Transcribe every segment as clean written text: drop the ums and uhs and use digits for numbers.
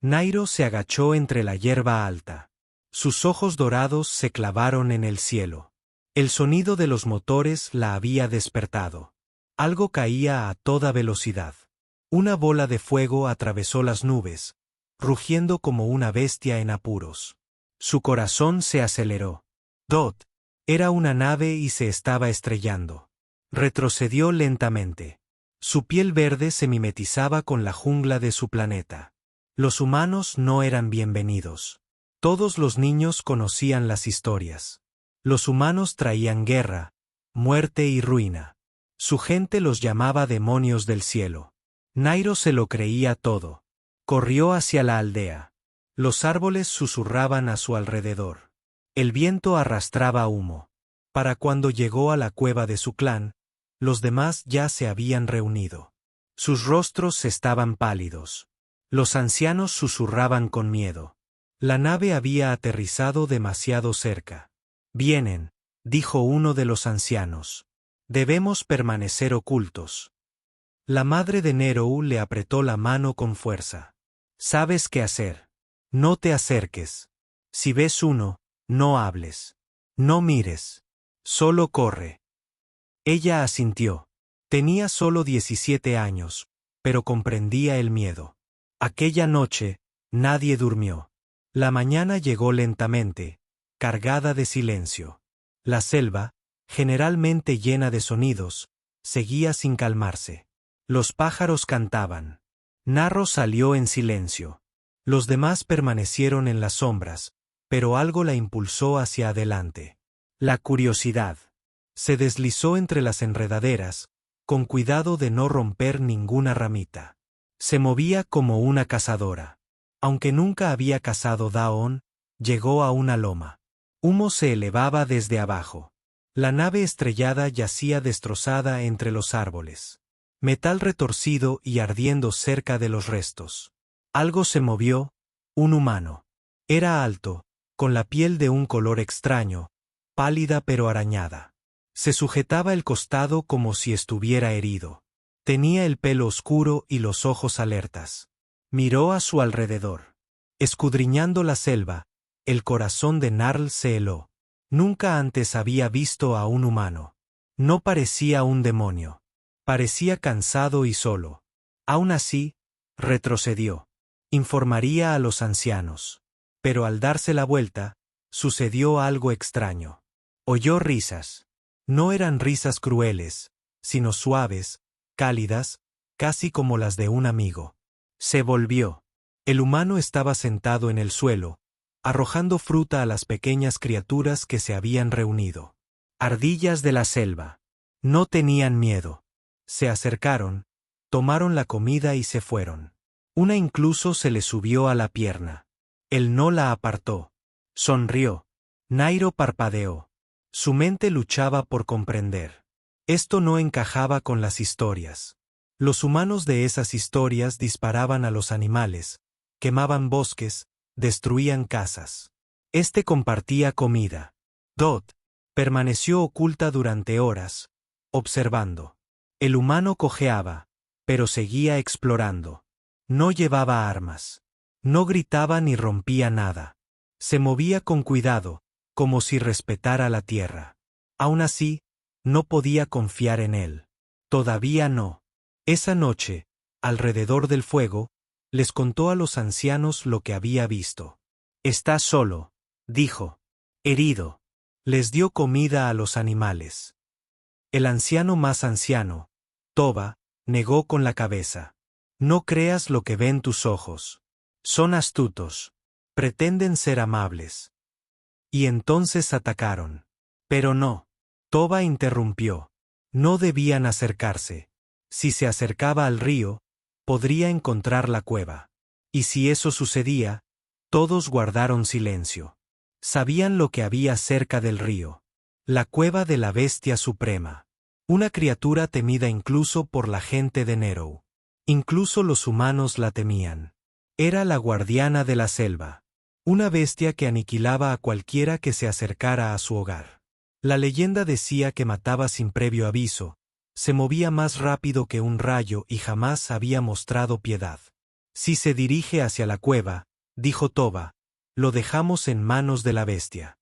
Nairo se agachó entre la hierba alta. Sus ojos dorados se clavaron en el cielo. El sonido de los motores la había despertado. Algo caía a toda velocidad. Una bola de fuego atravesó las nubes, rugiendo como una bestia en apuros. Su corazón se aceleró. Dot. Era una nave y se estaba estrellando. Retrocedió lentamente. Su piel verde se mimetizaba con la jungla de su planeta. Los humanos no eran bienvenidos. Todos los niños conocían las historias. Los humanos traían guerra, muerte y ruina. Su gente los llamaba demonios del cielo. Nairo se lo creía todo. Corrió hacia la aldea. Los árboles susurraban a su alrededor. El viento arrastraba humo. Para cuando llegó a la cueva de su clan, los demás ya se habían reunido. Sus rostros estaban pálidos. Los ancianos susurraban con miedo. La nave había aterrizado demasiado cerca. «Vienen», dijo uno de los ancianos. «Debemos permanecer ocultos». La madre de Nerou le apretó la mano con fuerza. «Sabes qué hacer. No te acerques. Si ves uno, no hables. No mires. Solo corre». Ella asintió. Tenía solo 17 años, pero comprendía el miedo. Aquella noche, nadie durmió. La mañana llegó lentamente, cargada de silencio. La selva, generalmente llena de sonidos, seguía sin calmarse. Los pájaros cantaban. Narro salió en silencio. Los demás permanecieron en las sombras, pero algo la impulsó hacia adelante. La curiosidad. Se deslizó entre las enredaderas, con cuidado de no romper ninguna ramita. Se movía como una cazadora. Aunque nunca había cazado Daon, llegó a una loma. Humo se elevaba desde abajo. La nave estrellada yacía destrozada entre los árboles. Metal retorcido y ardiendo cerca de los restos. Algo se movió, un humano. Era alto, con la piel de un color extraño, pálida pero arañada. Se sujetaba el costado como si estuviera herido. Tenía el pelo oscuro y los ojos alertas. Miró a su alrededor. Escudriñando la selva, el corazón de Narl se heló. Nunca antes había visto a un humano. No parecía un demonio. Parecía cansado y solo. Aún así, retrocedió. Informaría a los ancianos. Pero al darse la vuelta, sucedió algo extraño. Oyó risas. No eran risas crueles, sino suaves, cálidas, casi como las de un amigo. Se volvió. El humano estaba sentado en el suelo, arrojando fruta a las pequeñas criaturas que se habían reunido. Ardillas de la selva. No tenían miedo. Se acercaron, tomaron la comida y se fueron. Una incluso se le subió a la pierna. Él no la apartó. Sonrió. Nairo parpadeó. Su mente luchaba por comprender. Esto no encajaba con las historias. Los humanos de esas historias disparaban a los animales, quemaban bosques, destruían casas. Este compartía comida. Dot permaneció oculta durante horas, observando. El humano cojeaba, pero seguía explorando. No llevaba armas. No gritaba ni rompía nada. Se movía con cuidado, como si respetara la tierra. Aún así, no podía confiar en él. Todavía no. Esa noche, alrededor del fuego, les contó a los ancianos lo que había visto. «Está solo», dijo. «Herido». Les dio comida a los animales. El anciano más anciano, Toba, negó con la cabeza. «No creas lo que ven tus ojos. Son astutos. Pretenden ser amables». Y entonces atacaron. Pero no. Toba interrumpió. No debían acercarse. Si se acercaba al río, podría encontrar la cueva. Y si eso sucedía, todos guardaron silencio. Sabían lo que había cerca del río. La cueva de la bestia suprema. Una criatura temida incluso por la gente de Nerou. Incluso los humanos la temían. Era la guardiana de la selva. Una bestia que aniquilaba a cualquiera que se acercara a su hogar. La leyenda decía que mataba sin previo aviso, se movía más rápido que un rayo y jamás había mostrado piedad. Si se dirige hacia la cueva, dijo Toba, lo dejamos en manos de la bestia.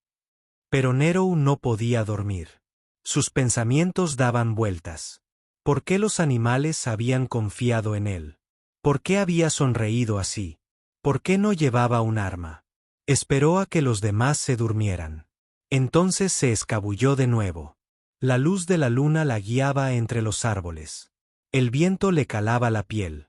Pero Nerou no podía dormir. Sus pensamientos daban vueltas. ¿Por qué los animales habían confiado en él? ¿Por qué había sonreído así? ¿Por qué no llevaba un arma? Esperó a que los demás se durmieran. Entonces se escabulló de nuevo. La luz de la luna la guiaba entre los árboles. El viento le calaba la piel.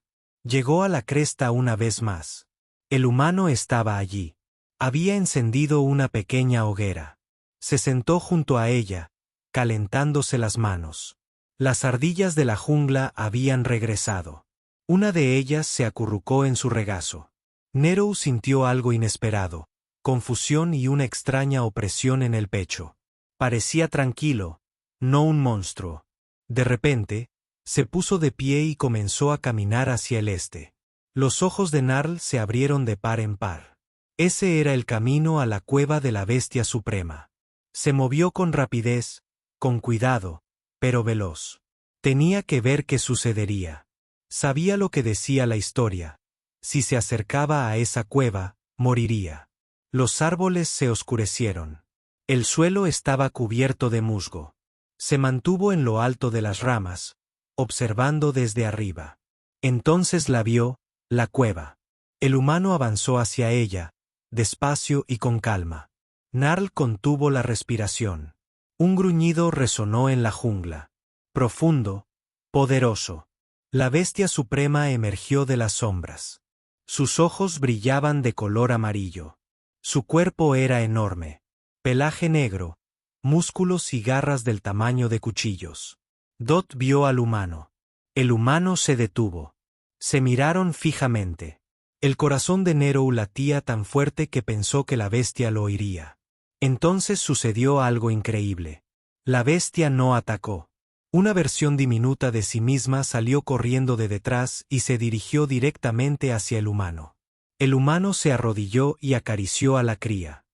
Llegó a la cresta una vez más. El humano estaba allí. Había encendido una pequeña hoguera. Se sentó junto a ella, calentándose las manos. Las ardillas de la jungla habían regresado. Una de ellas se acurrucó en su regazo. Nerou sintió algo inesperado, confusión y una extraña opresión en el pecho. Parecía tranquilo, no un monstruo. De repente, se puso de pie y comenzó a caminar hacia el este. Los ojos de Narl se abrieron de par en par. Ese era el camino a la cueva de la bestia suprema. Se movió con rapidez, con cuidado, pero veloz. Tenía que ver qué sucedería. Sabía lo que decía la historia. Si se acercaba a esa cueva, moriría. Los árboles se oscurecieron. El suelo estaba cubierto de musgo. Se mantuvo en lo alto de las ramas, observando desde arriba. Entonces la vio, la cueva. El humano avanzó hacia ella, despacio y con calma. Narl contuvo la respiración. Un gruñido resonó en la jungla. Profundo, poderoso. La bestia suprema emergió de las sombras. Sus ojos brillaban de color amarillo. Su cuerpo era enorme. Pelaje negro, músculos y garras del tamaño de cuchillos. Dot vio al humano. El humano se detuvo. Se miraron fijamente. El corazón de Nerou latía tan fuerte que pensó que la bestia lo oiría. Entonces sucedió algo increíble. La bestia no atacó. Una versión diminuta de sí misma salió corriendo de detrás y se dirigió directamente hacia el humano. El humano se arrodilló y acarició a la cría.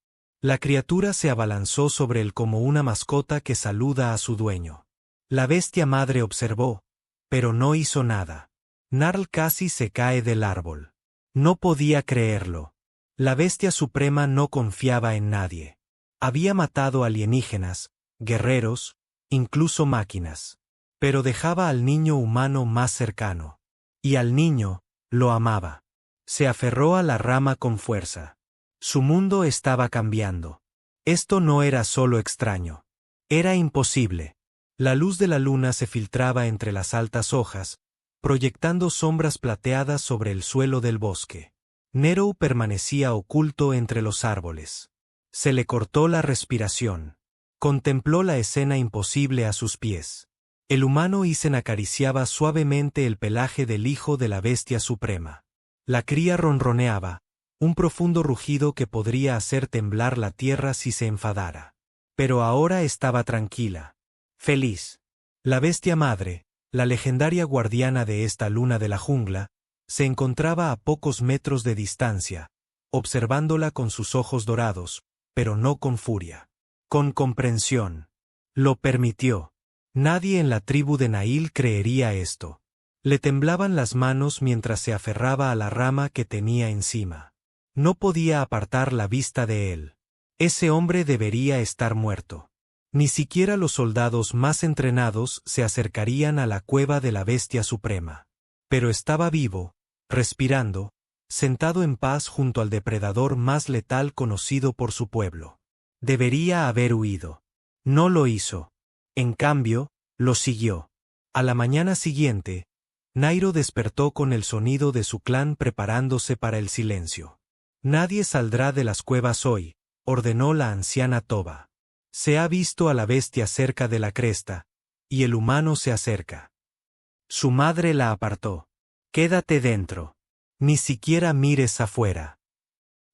La criatura se abalanzó sobre él como una mascota que saluda a su dueño. La bestia madre observó, pero no hizo nada. Narl casi se cae del árbol. No podía creerlo. La bestia suprema no confiaba en nadie. Había matado alienígenas, guerreros, incluso máquinas. Pero dejaba al niño humano más cercano. Y al niño, lo amaba. Se aferró a la rama con fuerza. Su mundo estaba cambiando. Esto no era solo extraño. Era imposible. La luz de la luna se filtraba entre las altas hojas, proyectando sombras plateadas sobre el suelo del bosque. Nerou permanecía oculto entre los árboles. Se le cortó la respiración. Contempló la escena imposible a sus pies. El humano Isen acariciaba suavemente el pelaje del hijo de la bestia suprema. La cría ronroneaba, un profundo rugido que podría hacer temblar la tierra si se enfadara. Pero ahora estaba tranquila. Feliz. La bestia madre, la legendaria guardiana de esta luna de la jungla, se encontraba a pocos metros de distancia, observándola con sus ojos dorados, pero no con furia. Con comprensión. Lo permitió. Nadie en la tribu de Nail creería esto. Le temblaban las manos mientras se aferraba a la rama que tenía encima. No podía apartar la vista de él. Ese hombre debería estar muerto. Ni siquiera los soldados más entrenados se acercarían a la cueva de la bestia suprema. Pero estaba vivo, respirando, sentado en paz junto al depredador más letal conocido por su pueblo. Debería haber huido. No lo hizo. En cambio, lo siguió. A la mañana siguiente, Nairo despertó con el sonido de su clan preparándose para el silencio. Nadie saldrá de las cuevas hoy, ordenó la anciana Toba. Se ha visto a la bestia cerca de la cresta, y el humano se acerca. Su madre la apartó. Quédate dentro. Ni siquiera mires afuera.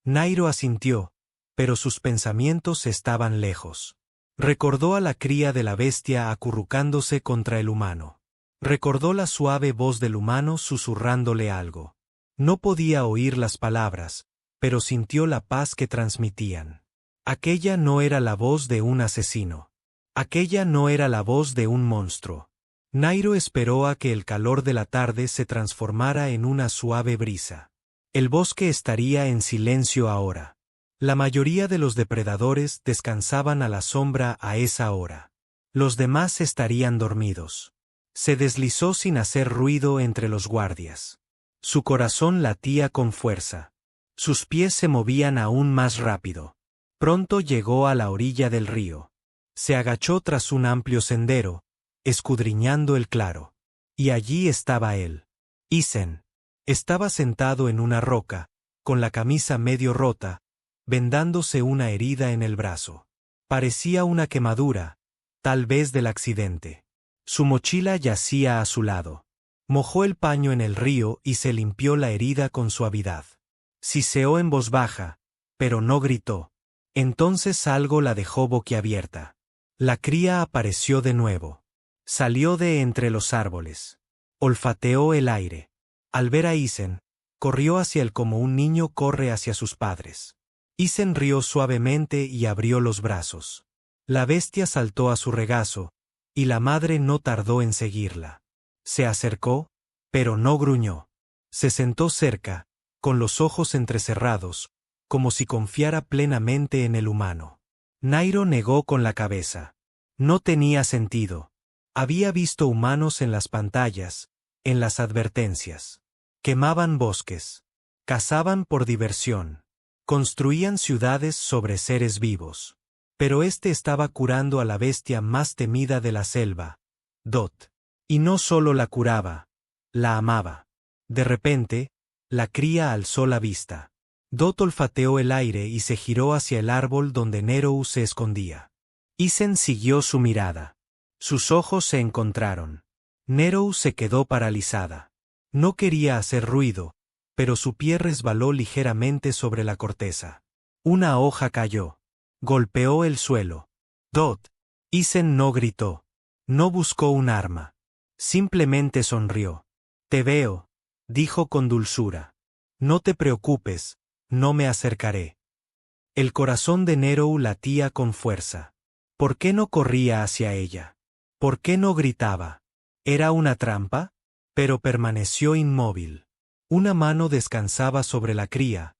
Nairo asintió, pero sus pensamientos estaban lejos. Recordó a la cría de la bestia acurrucándose contra el humano. Recordó la suave voz del humano susurrándole algo. No podía oír las palabras, pero sintió la paz que transmitían. Aquella no era la voz de un asesino. Aquella no era la voz de un monstruo. Nairo esperó a que el calor de la tarde se transformara en una suave brisa. El bosque estaría en silencio ahora. La mayoría de los depredadores descansaban a la sombra a esa hora. Los demás estarían dormidos. Se deslizó sin hacer ruido entre los guardias. Su corazón latía con fuerza. Sus pies se movían aún más rápido. Pronto llegó a la orilla del río. Se agachó tras un amplio sendero, escudriñando el claro. Y allí estaba él. Isen. Estaba sentado en una roca, con la camisa medio rota, vendándose una herida en el brazo. Parecía una quemadura, tal vez del accidente. Su mochila yacía a su lado. Mojó el paño en el río y se limpió la herida con suavidad. Siseó en voz baja, pero no gritó. Entonces algo la dejó boquiabierta. La cría apareció de nuevo. Salió de entre los árboles. Olfateó el aire. Al ver a Isen, corrió hacia él como un niño corre hacia sus padres. Isen rió suavemente y abrió los brazos. La bestia saltó a su regazo, y la madre no tardó en seguirla. Se acercó, pero no gruñó. Se sentó cerca, con los ojos entrecerrados, como si confiara plenamente en el humano. Nairo negó con la cabeza. No tenía sentido. Había visto humanos en las pantallas, en las advertencias. Quemaban bosques. Cazaban por diversión. Construían ciudades sobre seres vivos. Pero este estaba curando a la bestia más temida de la selva, Dot. Y no solo la curaba, la amaba. De repente, la cría alzó la vista. Dot olfateó el aire y se giró hacia el árbol donde Nerou se escondía. Isen siguió su mirada. Sus ojos se encontraron. Nerou se quedó paralizada. No quería hacer ruido, pero su pie resbaló ligeramente sobre la corteza. Una hoja cayó. Golpeó el suelo. Dot. Isen no gritó. No buscó un arma. Simplemente sonrió. Te veo, dijo con dulzura. No te preocupes, no me acercaré. El corazón de Nerou latía con fuerza. ¿Por qué no corría hacia ella? ¿Por qué no gritaba? ¿Era una trampa? Pero permaneció inmóvil. Una mano descansaba sobre la cría,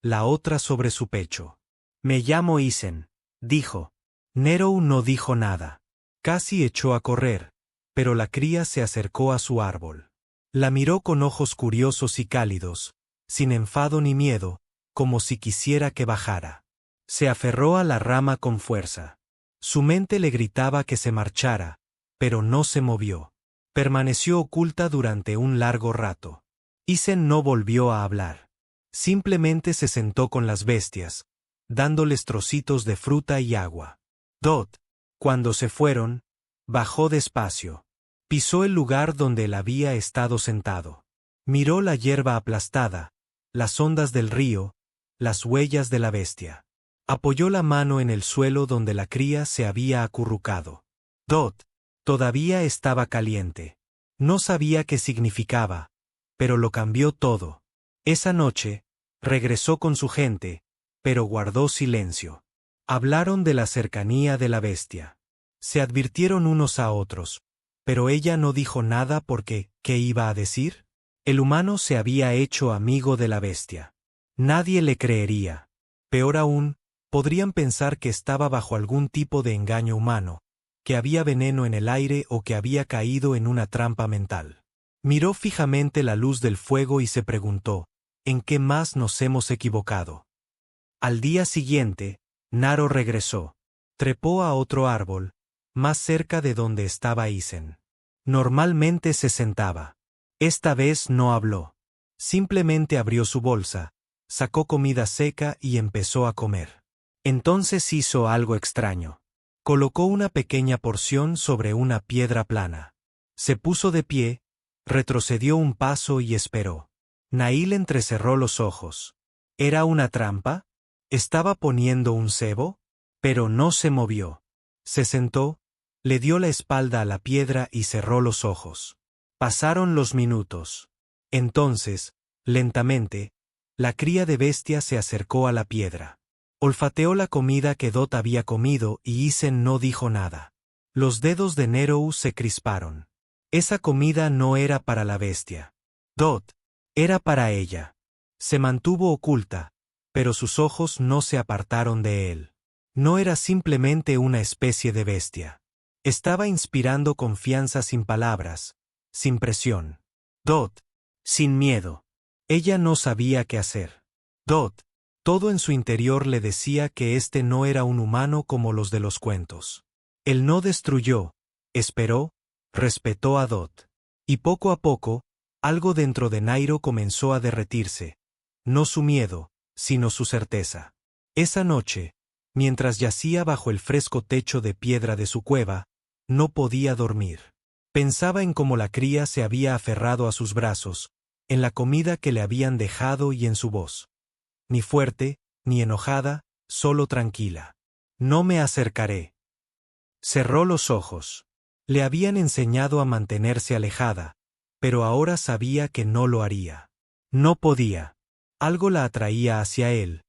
la otra sobre su pecho. Me llamo Isen, dijo. Nerou no dijo nada. Casi echó a correr, pero la cría se acercó a su árbol. La miró con ojos curiosos y cálidos, sin enfado ni miedo, como si quisiera que bajara. Se aferró a la rama con fuerza. Su mente le gritaba que se marchara, pero no se movió. Permaneció oculta durante un largo rato. Isen no volvió a hablar. Simplemente se sentó con las bestias, dándoles trocitos de fruta y agua. Dot, cuando se fueron, bajó despacio. Pisó el lugar donde él había estado sentado. Miró la hierba aplastada, las ondas del río, las huellas de la bestia. Apoyó la mano en el suelo donde la cría se había acurrucado. Dot todavía estaba caliente. No sabía qué significaba, pero lo cambió todo. Esa noche, regresó con su gente, pero guardó silencio. Hablaron de la cercanía de la bestia. Se advirtieron unos a otros, pero ella no dijo nada porque, ¿qué iba a decir? El humano se había hecho amigo de la bestia. Nadie le creería. Peor aún, podrían pensar que estaba bajo algún tipo de engaño humano, que había veneno en el aire o que había caído en una trampa mental. Miró fijamente la luz del fuego y se preguntó, ¿en qué más nos hemos equivocado? Al día siguiente, Naro regresó. Trepó a otro árbol, más cerca de donde estaba Isen. Normalmente se sentaba. Esta vez no habló. Simplemente abrió su bolsa, sacó comida seca y empezó a comer. Entonces hizo algo extraño. Colocó una pequeña porción sobre una piedra plana. Se puso de pie, retrocedió un paso y esperó. Nail entrecerró los ojos. ¿Era una trampa? ¿Estaba poniendo un cebo? Pero no se movió. Se sentó, le dio la espalda a la piedra y cerró los ojos. Pasaron los minutos. Entonces, lentamente, la cría de bestia se acercó a la piedra. Olfateó la comida que Dot había comido y Isen no dijo nada. Los dedos de Nerou se crisparon. Esa comida no era para la bestia. Dot, era para ella. Se mantuvo oculta, pero sus ojos no se apartaron de él. No era simplemente una especie de bestia. Estaba inspirando confianza sin palabras, sin presión. Dot, sin miedo. Ella no sabía qué hacer. Dot, todo en su interior le decía que este no era un humano como los de los cuentos. Él no destruyó, esperó, respetó a Dot. Y poco a poco, algo dentro de Nairo comenzó a derretirse. No su miedo, sino su certeza. Esa noche, mientras yacía bajo el fresco techo de piedra de su cueva, no podía dormir. Pensaba en cómo la cría se había aferrado a sus brazos, en la comida que le habían dejado y en su voz. Ni fuerte, ni enojada, solo tranquila. No me acercaré. Cerró los ojos. Le habían enseñado a mantenerse alejada, pero ahora sabía que no lo haría. No podía. Algo la atraía hacia él,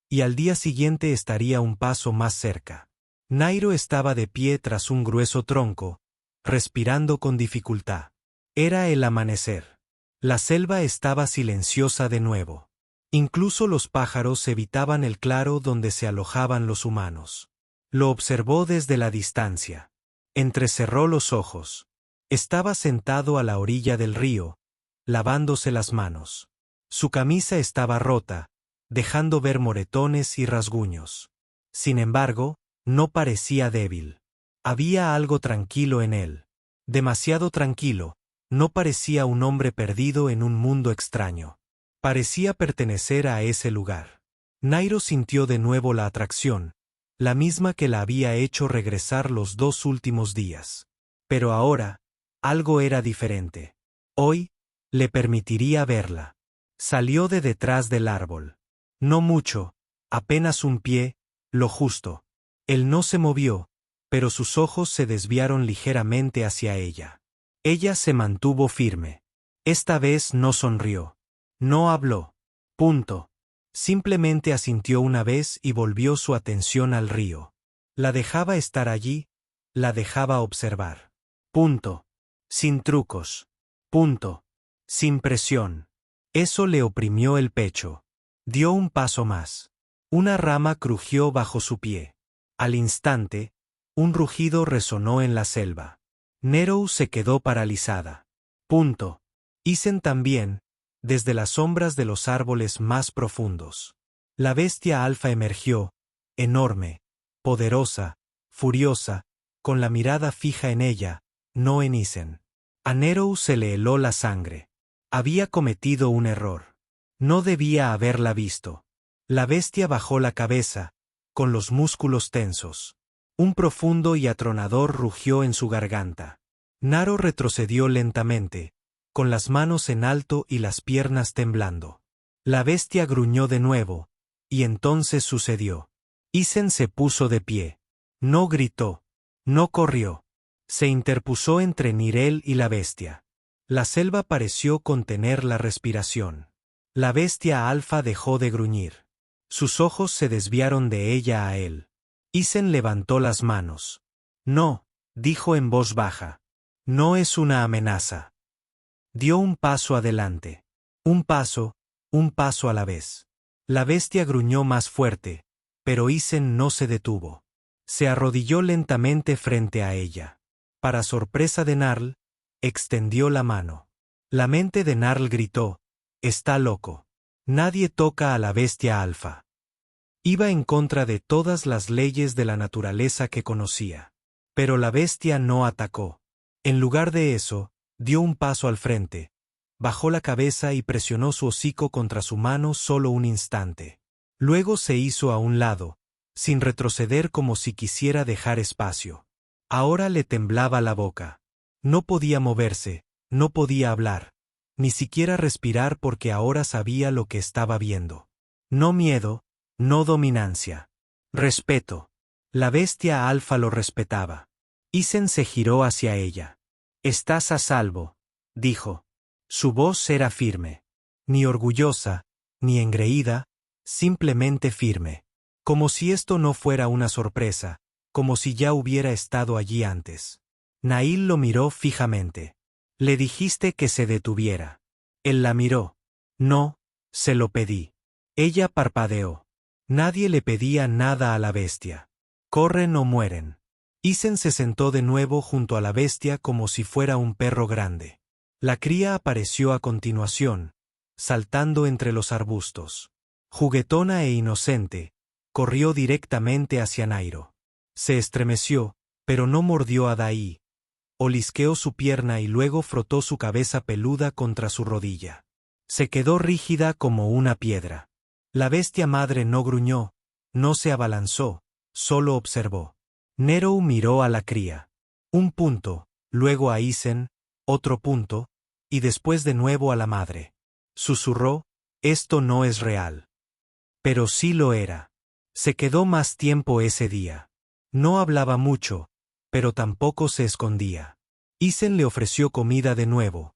y al día siguiente estaría un paso más cerca. Nairo estaba de pie tras un grueso tronco, respirando con dificultad. Era el amanecer. La selva estaba silenciosa de nuevo. Incluso los pájaros evitaban el claro donde se alojaban los humanos. Lo observó desde la distancia. Entrecerró los ojos. Estaba sentado a la orilla del río, lavándose las manos. Su camisa estaba rota, dejando ver moretones y rasguños. Sin embargo, no parecía débil. Había algo tranquilo en él. Demasiado tranquilo, no parecía un hombre perdido en un mundo extraño. Parecía pertenecer a ese lugar. Nairo sintió de nuevo la atracción, la misma que la había hecho regresar los 2 últimos días. Pero ahora, algo era diferente. Hoy, le permitiría verla. Salió de detrás del árbol. No mucho, apenas un pie, lo justo. Él no se movió, pero sus ojos se desviaron ligeramente hacia ella. Ella se mantuvo firme. Esta vez no sonrió. No habló. Punto. Simplemente asintió una vez y volvió su atención al río. La dejaba estar allí, la dejaba observar. Punto. Sin trucos. Punto. Sin presión. Eso le oprimió el pecho. Dio un paso más. Una rama crujió bajo su pie. Al instante, un rugido resonó en la selva. Nerou se quedó paralizada. Punto. Isen también, desde las sombras de los árboles más profundos. La bestia alfa emergió, enorme, poderosa, furiosa, con la mirada fija en ella, no en Isen. A Nerou se le heló la sangre. Había cometido un error. No debía haberla visto. La bestia bajó la cabeza, con los músculos tensos. Un profundo y atronador rugió en su garganta. Naro retrocedió lentamente, con las manos en alto y las piernas temblando. La bestia gruñó de nuevo, y entonces sucedió. Isen se puso de pie. No gritó. No corrió. Se interpuso entre Nirel y la bestia. La selva pareció contener la respiración. La bestia alfa dejó de gruñir. Sus ojos se desviaron de ella a él. Isen levantó las manos. No, dijo en voz baja. No es una amenaza. Dio un paso adelante. Un paso a la vez. La bestia gruñó más fuerte, pero Isen no se detuvo. Se arrodilló lentamente frente a ella. Para sorpresa de Narl, extendió la mano. La mente de Narl gritó, «Está loco. Nadie toca a la bestia alfa». Iba en contra de todas las leyes de la naturaleza que conocía. Pero la bestia no atacó. En lugar de eso, dio un paso al frente, bajó la cabeza y presionó su hocico contra su mano solo un instante. Luego se hizo a un lado, sin retroceder como si quisiera dejar espacio. Ahora le temblaba la boca. No podía moverse, no podía hablar, ni siquiera respirar porque ahora sabía lo que estaba viendo. No miedo, no dominancia. Respeto. La bestia alfa lo respetaba. Isen se giró hacia ella. «Estás a salvo», dijo. Su voz era firme. Ni orgullosa, ni engreída, simplemente firme. Como si esto no fuera una sorpresa, como si ya hubiera estado allí antes. Nail lo miró fijamente. «Le dijiste que se detuviera». Él la miró. «No, Se lo pedí. Ella parpadeó. Nadie le pedía nada a la bestia. Corren o mueren. Isen se sentó de nuevo junto a la bestia como si fuera un perro grande. La cría apareció a continuación, saltando entre los arbustos. Juguetona e inocente, corrió directamente hacia Nairo. Se estremeció, pero no mordió a Dai. Olisqueó su pierna y luego frotó su cabeza peluda contra su rodilla. Se quedó rígida como una piedra. La bestia madre no gruñó, no se abalanzó, solo observó. Nero miró a la cría. Un punto, luego a Isen, otro punto, y después de nuevo a la madre. Susurró, esto no es real. Pero sí lo era. Se quedó más tiempo ese día. No hablaba mucho, pero tampoco se escondía. Isen le ofreció comida de nuevo,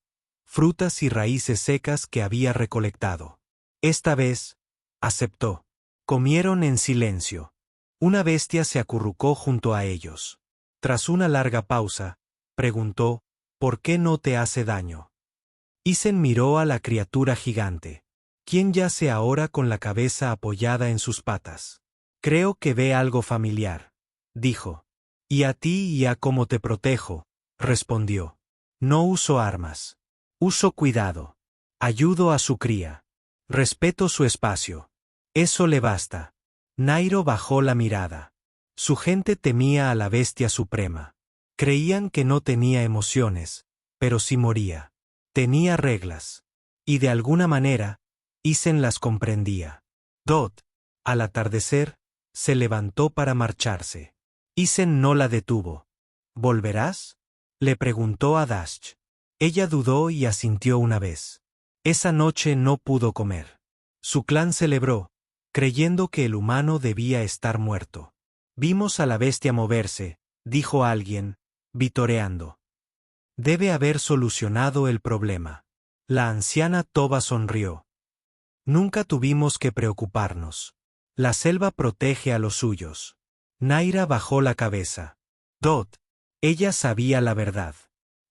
frutas y raíces secas que había recolectado. Esta vez, aceptó. Comieron en silencio. Una bestia se acurrucó junto a ellos. Tras una larga pausa, preguntó, ¿por qué no te hace daño? Isen miró a la criatura gigante. ¿Quién yace ahora con la cabeza apoyada en sus patas? Creo que ve algo familiar, dijo. Y a ti y a cómo te protejo, respondió. No uso armas. Uso cuidado. Ayudo a su cría. Respeto su espacio. Eso le basta. Nairo bajó la mirada. Su gente temía a la bestia suprema. Creían que no tenía emociones, pero sí moría. Tenía reglas. Y de alguna manera, Isen las comprendía. Dot, al atardecer, se levantó para marcharse. Isen no la detuvo. ¿Volverás? Le preguntó a Dash. Ella dudó y asintió una vez. Esa noche no pudo comer. Su clan celebró, creyendo que el humano debía estar muerto. Vimos a la bestia moverse, dijo alguien, vitoreando. Debe haber solucionado el problema. La anciana Toba sonrió. Nunca tuvimos que preocuparnos. La selva protege a los suyos. Naira bajó la cabeza. Dot. Ella sabía la verdad.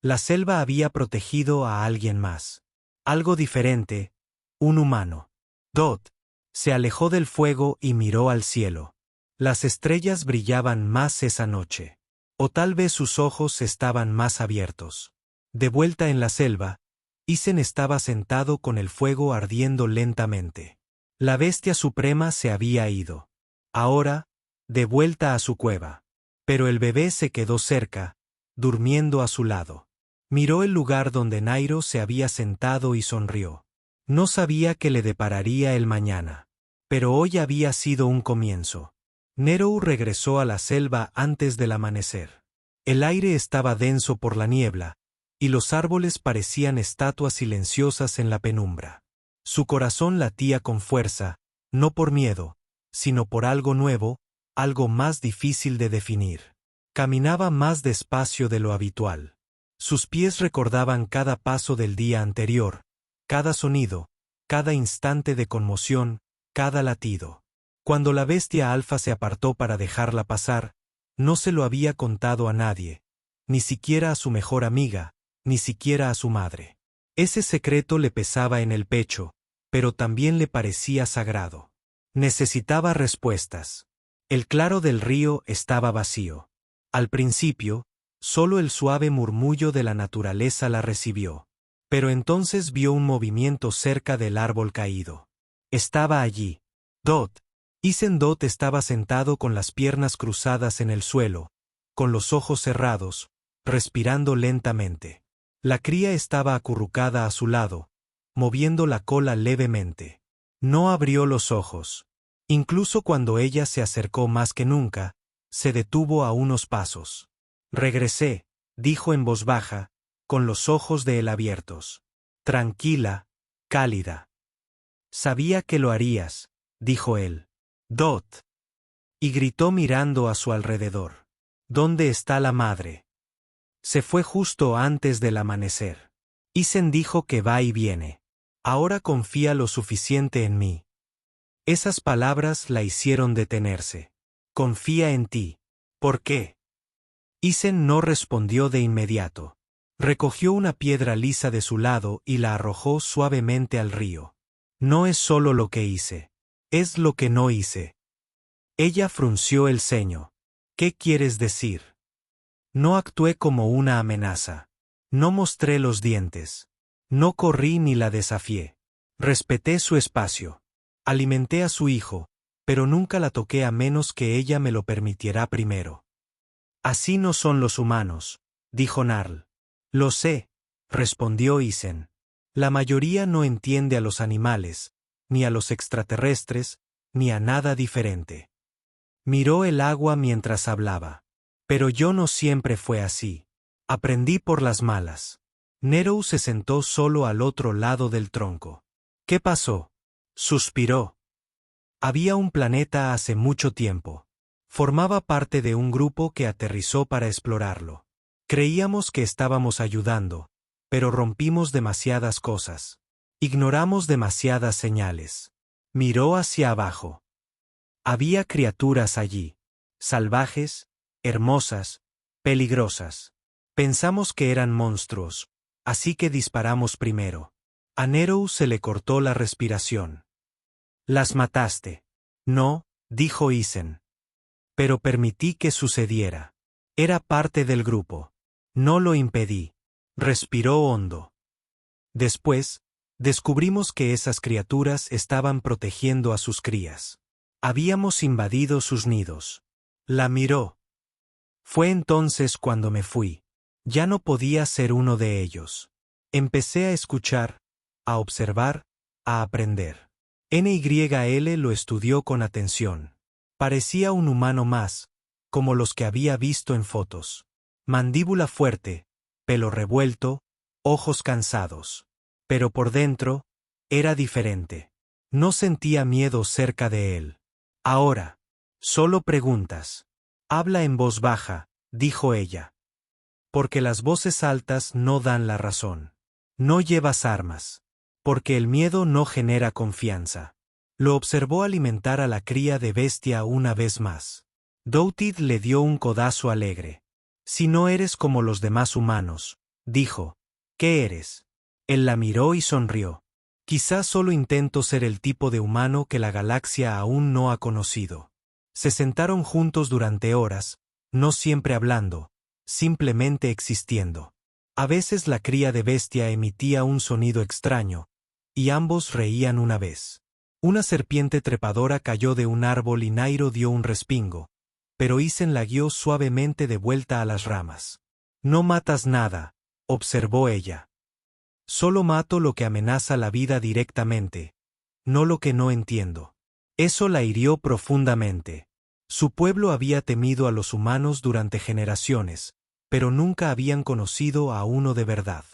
La selva había protegido a alguien más. Algo diferente, un humano. Dot se alejó del fuego y miró al cielo. Las estrellas brillaban más esa noche. O tal vez sus ojos estaban más abiertos. De vuelta en la selva, Isen estaba sentado con el fuego ardiendo lentamente. La bestia suprema se había ido. Ahora, de vuelta a su cueva. Pero el bebé se quedó cerca, durmiendo a su lado. Miró el lugar donde Nairo se había sentado y sonrió. No sabía qué le depararía el mañana. Pero hoy había sido un comienzo. Nero regresó a la selva antes del amanecer. El aire estaba denso por la niebla, y los árboles parecían estatuas silenciosas en la penumbra. Su corazón latía con fuerza, no por miedo, sino por algo nuevo, algo más difícil de definir. Caminaba más despacio de lo habitual. Sus pies recordaban cada paso del día anterior, cada sonido, cada instante de conmoción, cada latido. Cuando la bestia alfa se apartó para dejarla pasar, no se lo había contado a nadie, ni siquiera a su mejor amiga, ni siquiera a su madre. Ese secreto le pesaba en el pecho, pero también le parecía sagrado. Necesitaba respuestas. El claro del río estaba vacío. Al principio, solo el suave murmullo de la naturaleza la recibió. Pero entonces vio un movimiento cerca del árbol caído. Estaba allí. Dot. Isen Dot estaba sentado con las piernas cruzadas en el suelo, con los ojos cerrados, respirando lentamente. La cría estaba acurrucada a su lado, moviendo la cola levemente. No abrió los ojos. Incluso cuando ella se acercó más que nunca, se detuvo a unos pasos. Regresé, dijo en voz baja, con los ojos de él abiertos. Tranquila, cálida. Sabía que lo harías, dijo él. Dot. Y gritó mirando a su alrededor. ¿Dónde está la madre? Se fue justo antes del amanecer. Isen dijo que va y viene. Ahora confía lo suficiente en mí. Esas palabras la hicieron detenerse. Confía en ti. ¿Por qué? Isen no respondió de inmediato. Recogió una piedra lisa de su lado y la arrojó suavemente al río. No es solo lo que hice. Es lo que no hice. Ella frunció el ceño. ¿Qué quieres decir? No actué como una amenaza. No mostré los dientes. No corrí ni la desafié. Respeté su espacio. Alimenté a su hijo, pero nunca la toqué a menos que ella me lo permitiera primero. Así no son los humanos, dijo Narl. Lo sé, respondió Isen. La mayoría no entiende a los animales, ni a los extraterrestres, ni a nada diferente. Miró el agua mientras hablaba. Pero yo no siempre fue así. Aprendí por las malas. Nero se sentó solo al otro lado del tronco. ¿Qué pasó? Suspiró. Había un planeta hace mucho tiempo. Formaba parte de un grupo que aterrizó para explorarlo. Creíamos que estábamos ayudando, pero rompimos demasiadas cosas. Ignoramos demasiadas señales. Miró hacia abajo. Había criaturas allí. Salvajes, hermosas, peligrosas. Pensamos que eran monstruos, así que disparamos primero. A Nero se le cortó la respiración. «Las mataste». «No», dijo Isen. «Pero permití que sucediera. Era parte del grupo. No lo impedí». Respiró hondo. Después, descubrimos que esas criaturas estaban protegiendo a sus crías. Habíamos invadido sus nidos. La miró. Fue entonces cuando me fui. Ya no podía ser uno de ellos. Empecé a escuchar, a observar, a aprender. NYL lo estudió con atención. Parecía un humano más, como los que había visto en fotos. Mandíbula fuerte, pelo revuelto, ojos cansados. Pero por dentro, era diferente. No sentía miedo cerca de él. Ahora, solo preguntas. Habla en voz baja, dijo ella. Porque las voces altas no dan la razón. No llevas armas. Porque el miedo no genera confianza. Lo observó alimentar a la cría de bestia una vez más. Doutid le dio un codazo alegre. Si no eres como los demás humanos, dijo. ¿Qué eres? Él la miró y sonrió. Quizás solo intento ser el tipo de humano que la galaxia aún no ha conocido. Se sentaron juntos durante horas, no siempre hablando, simplemente existiendo. A veces la cría de bestia emitía un sonido extraño, y ambos reían una vez. Una serpiente trepadora cayó de un árbol y Nairo dio un respingo, pero Isen la guió suavemente de vuelta a las ramas. No matas nada, observó ella. Solo mato lo que amenaza la vida directamente, no lo que no entiendo. Eso la hirió profundamente. Su pueblo había temido a los humanos durante generaciones, pero nunca habían conocido a uno de verdad.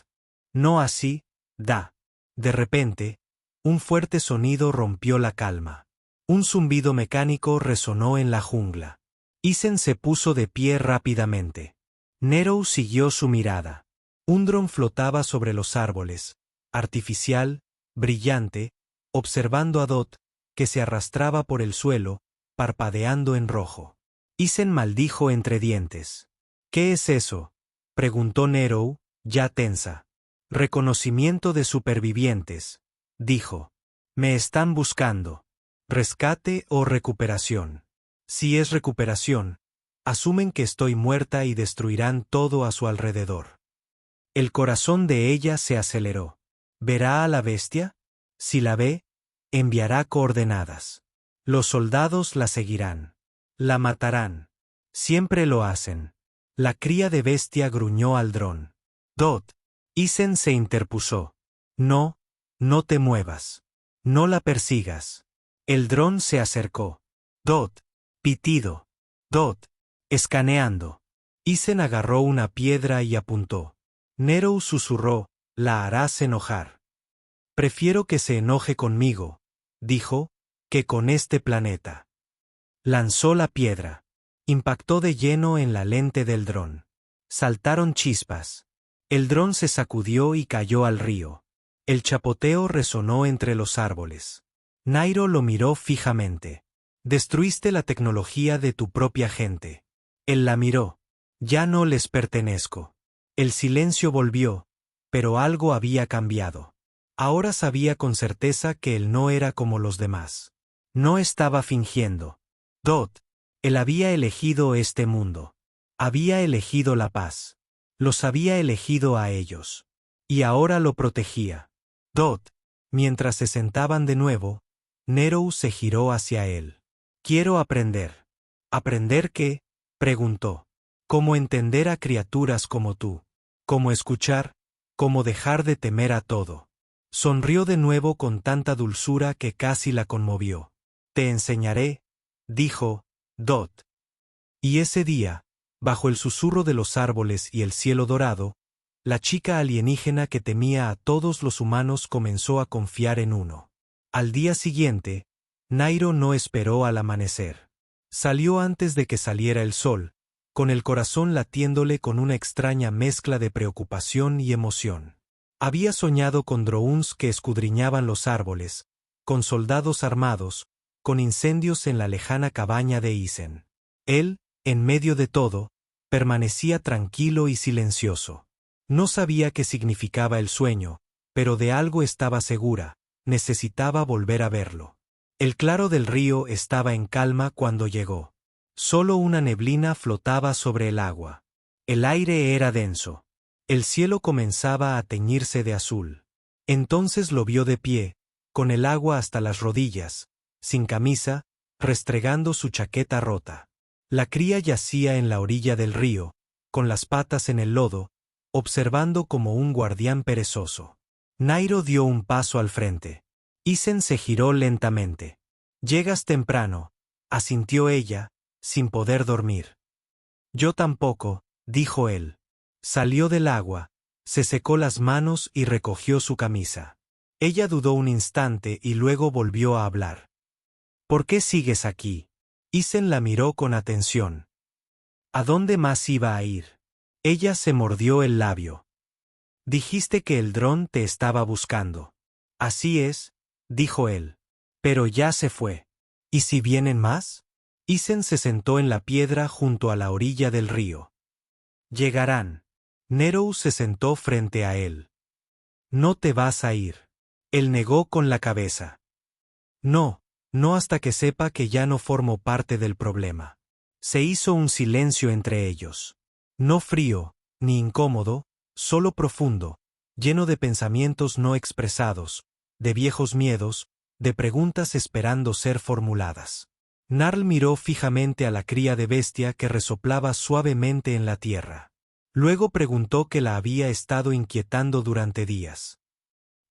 No así, Da. De repente, un fuerte sonido rompió la calma. Un zumbido mecánico resonó en la jungla. Isen se puso de pie rápidamente. Nero siguió su mirada. Un dron flotaba sobre los árboles, artificial, brillante, observando a Dot, que se arrastraba por el suelo, parpadeando en rojo. Isen maldijo entre dientes. «¿Qué es eso?», preguntó Nero, ya tensa. «Reconocimiento de supervivientes», dijo. «Me están buscando. ¿Rescate o recuperación? Si es recuperación, asumen que estoy muerta y destruirán todo a su alrededor». El corazón de ella se aceleró. ¿Verá a la bestia? Si la ve, enviará coordenadas. Los soldados la seguirán. La matarán. Siempre lo hacen. La cría de bestia gruñó al dron. «Dot». Isen se interpuso. «No, no te muevas. No la persigas». El dron se acercó. «Dot». Pitido. «Dot». Escaneando. Isen agarró una piedra y apuntó. Nero susurró, «La harás enojar». «Prefiero que se enoje conmigo», dijo, «que con este planeta». Lanzó la piedra. Impactó de lleno en la lente del dron. Saltaron chispas. El dron se sacudió y cayó al río. El chapoteo resonó entre los árboles. Nairo lo miró fijamente. «Destruiste la tecnología de tu propia gente». Él la miró. «Ya no les pertenezco». El silencio volvió, pero algo había cambiado. Ahora sabía con certeza que él no era como los demás. No estaba fingiendo. Dot. Él había elegido este mundo. Había elegido la paz. Los había elegido a ellos. Y ahora lo protegía. Dot. Mientras se sentaban de nuevo, Nerou se giró hacia él. Quiero aprender. ¿Aprender qué? Preguntó. Cómo entender a criaturas como tú. Cómo escuchar, cómo dejar de temer a todo. Sonrió de nuevo con tanta dulzura que casi la conmovió. Te enseñaré, dijo, Dot. Y ese día, bajo el susurro de los árboles y el cielo dorado, la chica alienígena que temía a todos los humanos comenzó a confiar en uno. Al día siguiente, Nairo no esperó al amanecer. Salió antes de que saliera el sol, con el corazón latiéndole con una extraña mezcla de preocupación y emoción. Había soñado con drones que escudriñaban los árboles, con soldados armados, con incendios en la lejana cabaña de Isen. Él, en medio de todo, permanecía tranquilo y silencioso. No sabía qué significaba el sueño, pero de algo estaba segura, necesitaba volver a verlo. El claro del río estaba en calma cuando llegó. Solo una neblina flotaba sobre el agua. El aire era denso. El cielo comenzaba a teñirse de azul. Entonces lo vio de pie, con el agua hasta las rodillas, sin camisa, restregando su chaqueta rota. La cría yacía en la orilla del río, con las patas en el lodo, observando como un guardián perezoso. Nairo dio un paso al frente. Isen se giró lentamente. Llegas temprano, asintió ella, sin poder dormir. Yo tampoco, dijo él. Salió del agua, se secó las manos y recogió su camisa. Ella dudó un instante y luego volvió a hablar. ¿Por qué sigues aquí? Isen la miró con atención. ¿A dónde más iba a ir? Ella se mordió el labio. Dijiste que el dron te estaba buscando. Así es, dijo él. Pero ya se fue. ¿Y si vienen más? Isen se sentó en la piedra junto a la orilla del río. Llegarán. Nerou se sentó frente a él. No te vas a ir. Él negó con la cabeza. No, no hasta que sepa que ya no formo parte del problema. Se hizo un silencio entre ellos. No frío, ni incómodo, solo profundo, lleno de pensamientos no expresados, de viejos miedos, de preguntas esperando ser formuladas. Narl miró fijamente a la cría de bestia que resoplaba suavemente en la tierra. Luego preguntó qué la había estado inquietando durante días.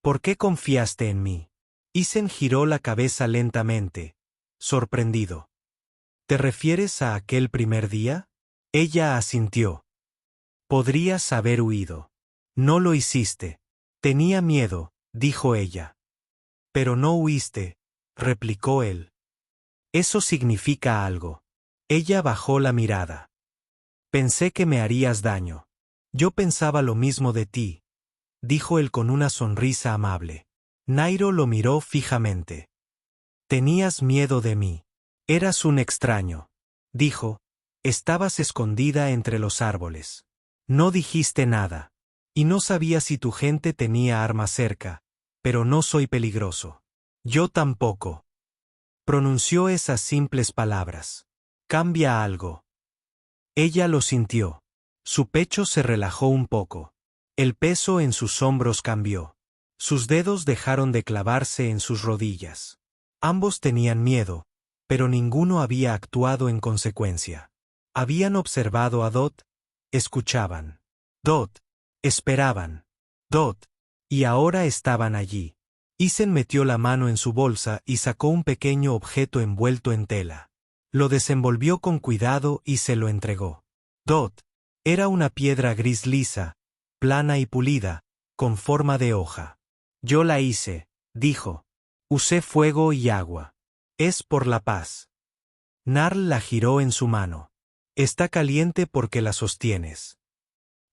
¿Por qué confiaste en mí? Isen giró la cabeza lentamente, sorprendido. ¿Te refieres a aquel primer día? Ella asintió. Podrías haber huido. No lo hiciste. Tenía miedo, dijo ella. Pero no huiste, replicó él. Eso significa algo. Ella bajó la mirada. Pensé que me harías daño. Yo pensaba lo mismo de ti, dijo él con una sonrisa amable. Nairo lo miró fijamente. Tenías miedo de mí. Eras un extraño, dijo. Estabas escondida entre los árboles. No dijiste nada. Y no sabía si tu gente tenía armas cerca, pero no soy peligroso. Yo tampoco. Pronunció esas simples palabras. Cambia algo. Ella lo sintió. Su pecho se relajó un poco. El peso en sus hombros cambió. Sus dedos dejaron de clavarse en sus rodillas. Ambos tenían miedo, pero ninguno había actuado en consecuencia. Habían observado a Dot, escuchaban. Dot, esperaban. Dot, y ahora estaban allí. Isen metió la mano en su bolsa y sacó un pequeño objeto envuelto en tela. Lo desenvolvió con cuidado y se lo entregó. Dot, era una piedra gris lisa, plana y pulida, con forma de hoja. Yo la hice, dijo. Usé fuego y agua. Es por la paz. Narl la giró en su mano. Está caliente porque la sostienes.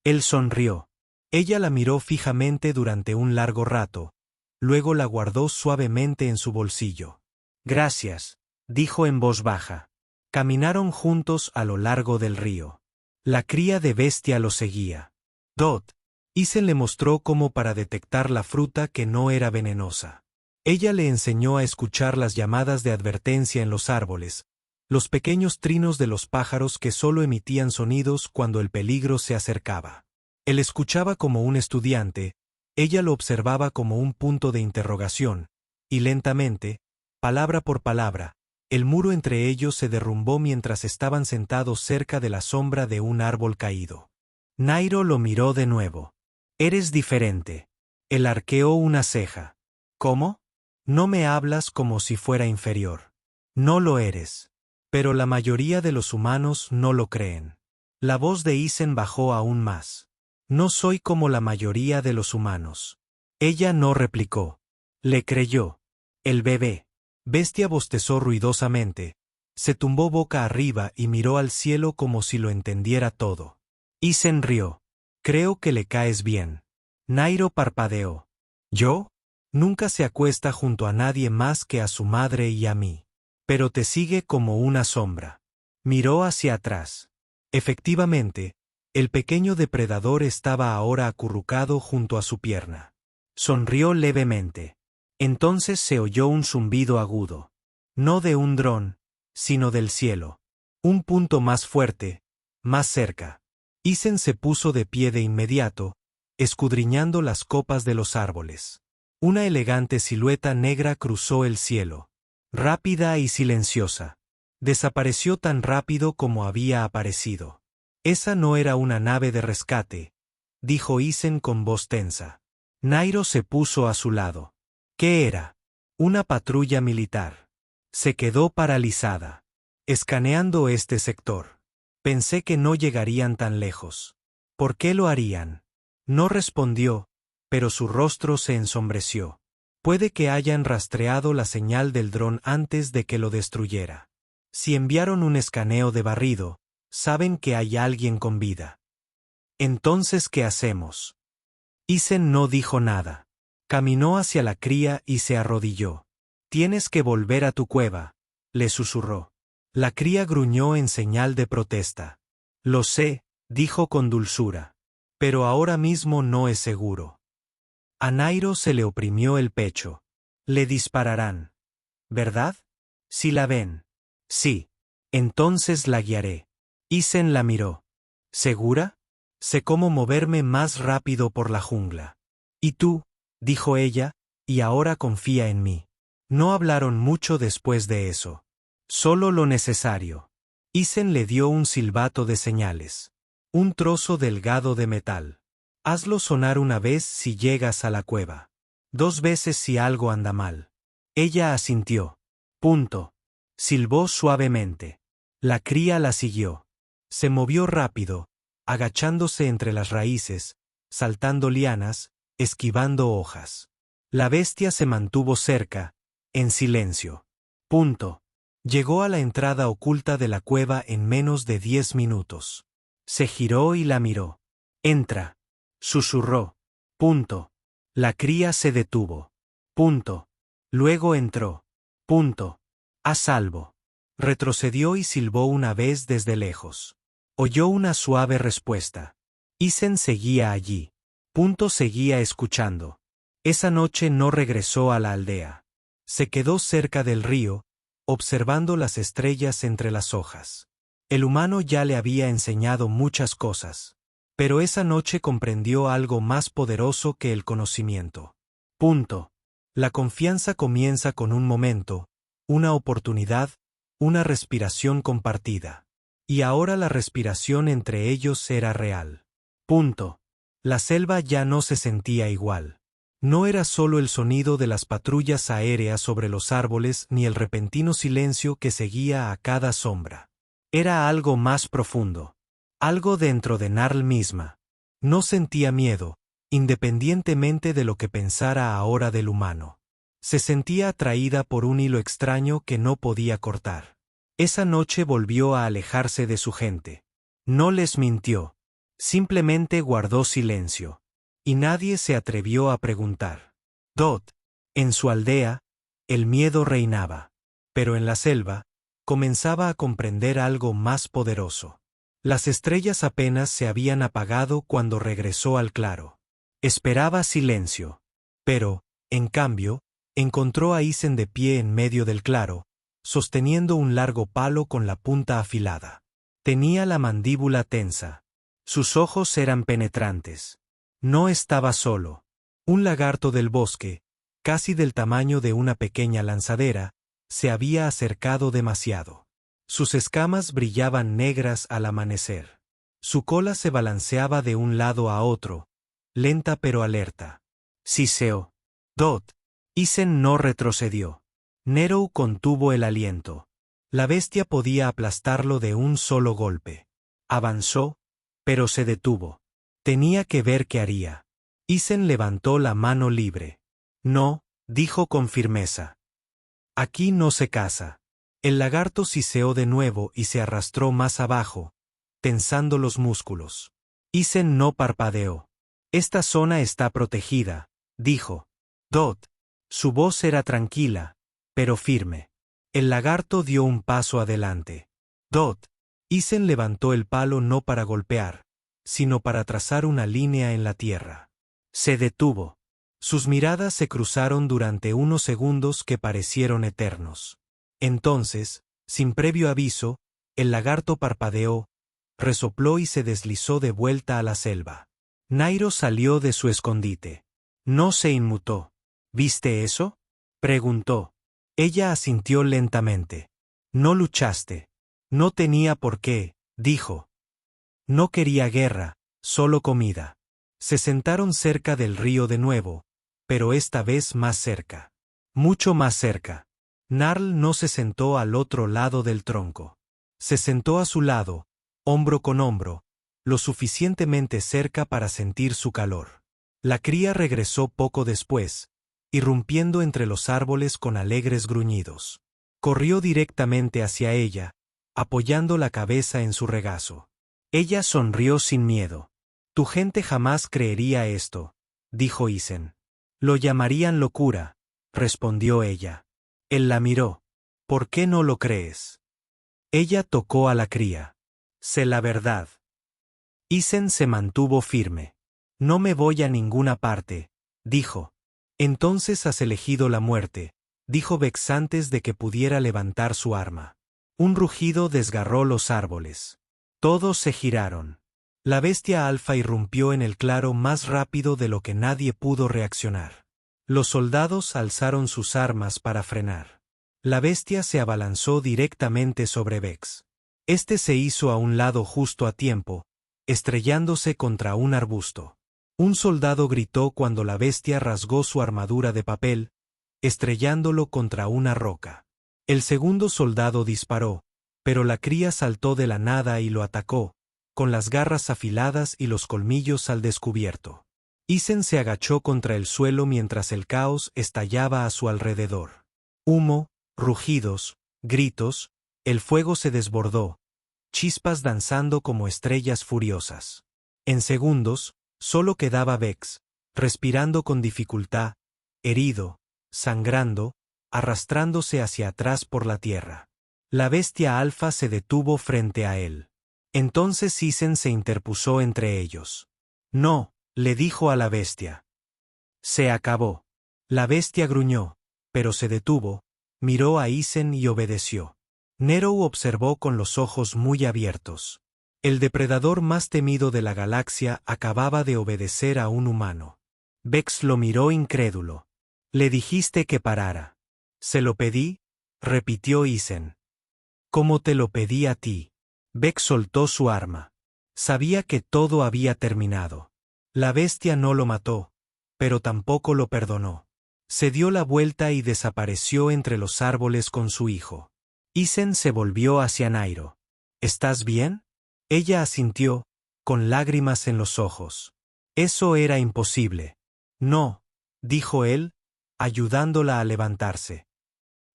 Él sonrió. Ella la miró fijamente durante un largo rato, luego la guardó suavemente en su bolsillo. Gracias, dijo en voz baja. Caminaron juntos a lo largo del río. La cría de bestia lo seguía. Dot, Isen le mostró cómo para detectar la fruta que no era venenosa. Ella le enseñó a escuchar las llamadas de advertencia en los árboles, los pequeños trinos de los pájaros que solo emitían sonidos cuando el peligro se acercaba. Él escuchaba como un estudiante, ella lo observaba como un punto de interrogación, y lentamente, palabra por palabra, el muro entre ellos se derrumbó mientras estaban sentados cerca de la sombra de un árbol caído. Nairo lo miró de nuevo. «Eres diferente». Él arqueó una ceja. «¿Cómo? No me hablas como si fuera inferior». «No lo eres». Pero la mayoría de los humanos no lo creen. La voz de Isen bajó aún más. «No soy como la mayoría de los humanos». Ella no replicó. Le creyó. El bebé. Bestia bostezó ruidosamente. Se tumbó boca arriba y miró al cielo como si lo entendiera todo. Isen rió. «Creo que le caes bien». Nairo parpadeó. «¿Yo? Nunca se acuesta junto a nadie más que a su madre y a mí. Pero te sigue como una sombra». Miró hacia atrás. Efectivamente, el pequeño depredador estaba ahora acurrucado junto a su pierna. Sonrió levemente. Entonces se oyó un zumbido agudo. No de un dron, sino del cielo. Un punto más fuerte, más cerca. Isen se puso de pie de inmediato, escudriñando las copas de los árboles. Una elegante silueta negra cruzó el cielo. Rápida y silenciosa. Desapareció tan rápido como había aparecido. «Esa no era una nave de rescate», dijo Isen con voz tensa. Nairo se puso a su lado. «¿Qué era?» «Una patrulla militar». Se quedó paralizada. «Escaneando este sector. Pensé que no llegarían tan lejos». «¿Por qué lo harían?» No respondió, pero su rostro se ensombreció. Puede que hayan rastreado la señal del dron antes de que lo destruyera. Si enviaron un escaneo de barrido, saben que hay alguien con vida. Entonces, ¿qué hacemos? Isen no dijo nada. Caminó hacia la cría y se arrodilló. «Tienes que volver a tu cueva», le susurró. La cría gruñó en señal de protesta. «Lo sé», dijo con dulzura. «Pero ahora mismo no es seguro». A Nairo se le oprimió el pecho. «Le dispararán. ¿Verdad? Si la ven». «Sí. Entonces la guiaré». Isen la miró. «¿Segura? Sé cómo moverme más rápido por la jungla». «¿Y tú?», dijo ella, «y ahora confía en mí». No hablaron mucho después de eso. Solo lo necesario. Isen le dio un silbato de señales. Un trozo delgado de metal. «Hazlo sonar una vez si llegas a la cueva. 2 veces si algo anda mal». Ella asintió. «Punto». Silbó suavemente. La cría la siguió. Se movió rápido, agachándose entre las raíces, saltando lianas, esquivando hojas. La bestia se mantuvo cerca, en silencio. Punto. Llegó a la entrada oculta de la cueva en menos de 10 minutos. Se giró y la miró. «Entra», susurró. Punto. La cría se detuvo. Punto. Luego entró. Punto. «A salvo». Retrocedió y silbó una vez desde lejos. Oyó una suave respuesta. Isen seguía allí. Punto seguía escuchando. Esa noche no regresó a la aldea. Se quedó cerca del río, observando las estrellas entre las hojas. El humano ya le había enseñado muchas cosas, pero esa noche comprendió algo más poderoso que el conocimiento. Punto. La confianza comienza con un momento, una oportunidad, una respiración compartida. Y ahora la respiración entre ellos era real. Punto. La selva ya no se sentía igual. No era solo el sonido de las patrullas aéreas sobre los árboles ni el repentino silencio que seguía a cada sombra. Era algo más profundo. Algo dentro de Narl misma. No sentía miedo, independientemente de lo que pensara ahora del humano. Se sentía atraída por un hilo extraño que no podía cortar. Esa noche volvió a alejarse de su gente. No les mintió. Simplemente guardó silencio. Y nadie se atrevió a preguntar. Dot. En su aldea, el miedo reinaba. Pero en la selva, comenzaba a comprender algo más poderoso. Las estrellas apenas se habían apagado cuando regresó al claro. Esperaba silencio. Pero, en cambio, encontró a Isen de pie en medio del claro, sosteniendo un largo palo con la punta afilada. Tenía la mandíbula tensa. Sus ojos eran penetrantes. No estaba solo. Un lagarto del bosque, casi del tamaño de una pequeña lanzadera, se había acercado demasiado. Sus escamas brillaban negras al amanecer. Su cola se balanceaba de un lado a otro, lenta pero alerta. Siseó. Dot. Isen no retrocedió. Nerou contuvo el aliento. La bestia podía aplastarlo de un solo golpe. Avanzó, pero se detuvo. Tenía que ver qué haría. Isen levantó la mano libre. No, dijo con firmeza. Aquí no se caza. El lagarto siseó de nuevo y se arrastró más abajo, tensando los músculos. Isen no parpadeó. Esta zona está protegida, dijo. Dot. Su voz era tranquila, pero firme. El lagarto dio un paso adelante. Dot. Isen levantó el palo no para golpear, sino para trazar una línea en la tierra. Se detuvo. Sus miradas se cruzaron durante unos segundos que parecieron eternos. Entonces, sin previo aviso, el lagarto parpadeó, resopló y se deslizó de vuelta a la selva. Nairo salió de su escondite. No se inmutó. ¿Viste eso?, preguntó. Ella asintió lentamente. No luchaste. No tenía por qué, dijo. No quería guerra, solo comida. Se sentaron cerca del río de nuevo, pero esta vez más cerca. Mucho más cerca. Narl no se sentó al otro lado del tronco. Se sentó a su lado, hombro con hombro, lo suficientemente cerca para sentir su calor. La cría regresó poco después, irrumpiendo entre los árboles con alegres gruñidos. Corrió directamente hacia ella, apoyando la cabeza en su regazo. Ella sonrió sin miedo. Tu gente jamás creería esto, dijo Isen. Lo llamarían locura, respondió ella. Él la miró. ¿Por qué no lo crees? Ella tocó a la cría. Sé la verdad. Isen se mantuvo firme. No me voy a ninguna parte, dijo. Entonces has elegido la muerte, dijo Vex antes de que pudiera levantar su arma. Un rugido desgarró los árboles. Todos se giraron. La bestia alfa irrumpió en el claro más rápido de lo que nadie pudo reaccionar. Los soldados alzaron sus armas para frenar. La bestia se abalanzó directamente sobre Vex. Este se hizo a un lado justo a tiempo, estrellándose contra un arbusto. Un soldado gritó cuando la bestia rasgó su armadura de papel, estrellándolo contra una roca. El segundo soldado disparó, pero la cría saltó de la nada y lo atacó, con las garras afiladas y los colmillos al descubierto. Isen se agachó contra el suelo mientras el caos estallaba a su alrededor. Humo, rugidos, gritos, el fuego se desbordó, chispas danzando como estrellas furiosas. En segundos, solo quedaba Vex, respirando con dificultad, herido, sangrando, arrastrándose hacia atrás por la tierra. La bestia alfa se detuvo frente a él. Entonces Isen se interpuso entre ellos. No, le dijo a la bestia. Se acabó. La bestia gruñó, pero se detuvo, miró a Isen y obedeció. Nerou observó con los ojos muy abiertos. El depredador más temido de la galaxia acababa de obedecer a un humano. Vex lo miró incrédulo. Le dijiste que parara. ¿Se lo pedí?, repitió Isen. ¿Cómo te lo pedí a ti? Vex soltó su arma. Sabía que todo había terminado. La bestia no lo mató, pero tampoco lo perdonó. Se dio la vuelta y desapareció entre los árboles con su hijo. Isen se volvió hacia Nairo. ¿Estás bien? Ella asintió, con lágrimas en los ojos. Eso era imposible. No, dijo él, ayudándola a levantarse.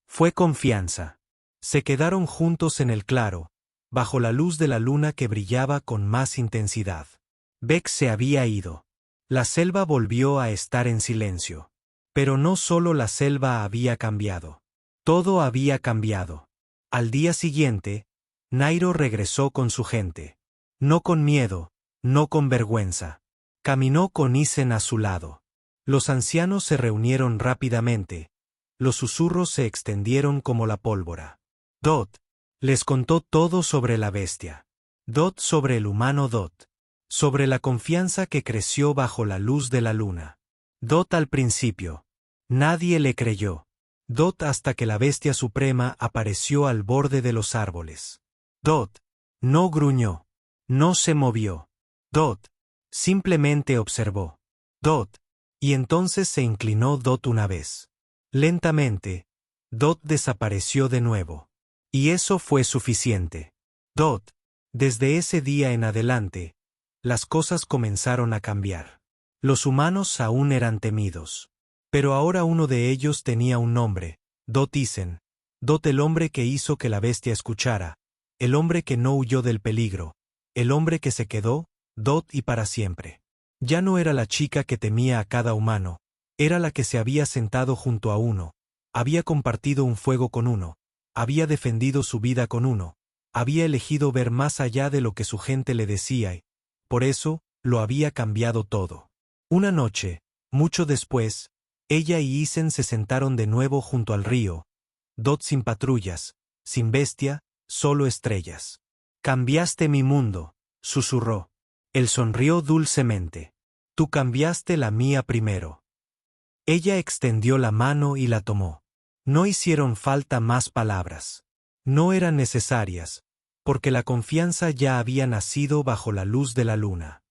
Fue confianza. Se quedaron juntos en el claro, bajo la luz de la luna que brillaba con más intensidad. Vex se había ido. La selva volvió a estar en silencio. Pero no solo la selva había cambiado. Todo había cambiado. Al día siguiente, Nairo regresó con su gente. No con miedo, no con vergüenza. Caminó con Isen a su lado. Los ancianos se reunieron rápidamente. Los susurros se extendieron como la pólvora. Dot les contó todo sobre la bestia. Dot sobre el humano Dot. Sobre la confianza que creció bajo la luz de la luna. Dot al principio. Nadie le creyó. Dot hasta que la bestia suprema apareció al borde de los árboles. Dot no gruñó. No se movió. Dot simplemente observó. Dot. Y entonces se inclinó Dot una vez. Lentamente, Dot desapareció de nuevo. Y eso fue suficiente. Dot. Desde ese día en adelante, las cosas comenzaron a cambiar. Los humanos aún eran temidos. Pero ahora uno de ellos tenía un nombre, Dot Isen. Dot, el hombre que hizo que la bestia escuchara, el hombre que no huyó del peligro, el hombre que se quedó, Dot y para siempre. Ya no era la chica que temía a cada humano, era la que se había sentado junto a uno, había compartido un fuego con uno, había defendido su vida con uno, había elegido ver más allá de lo que su gente le decía y, por eso, lo había cambiado todo. Una noche, mucho después, ella y Isen se sentaron de nuevo junto al río, Dot sin patrullas, sin bestia, solo estrellas. Cambiaste mi mundo, susurró. Él sonrió dulcemente. Tú cambiaste la mía primero. Ella extendió la mano y la tomó. No hicieron falta más palabras. No eran necesarias, porque la confianza ya había nacido bajo la luz de la luna.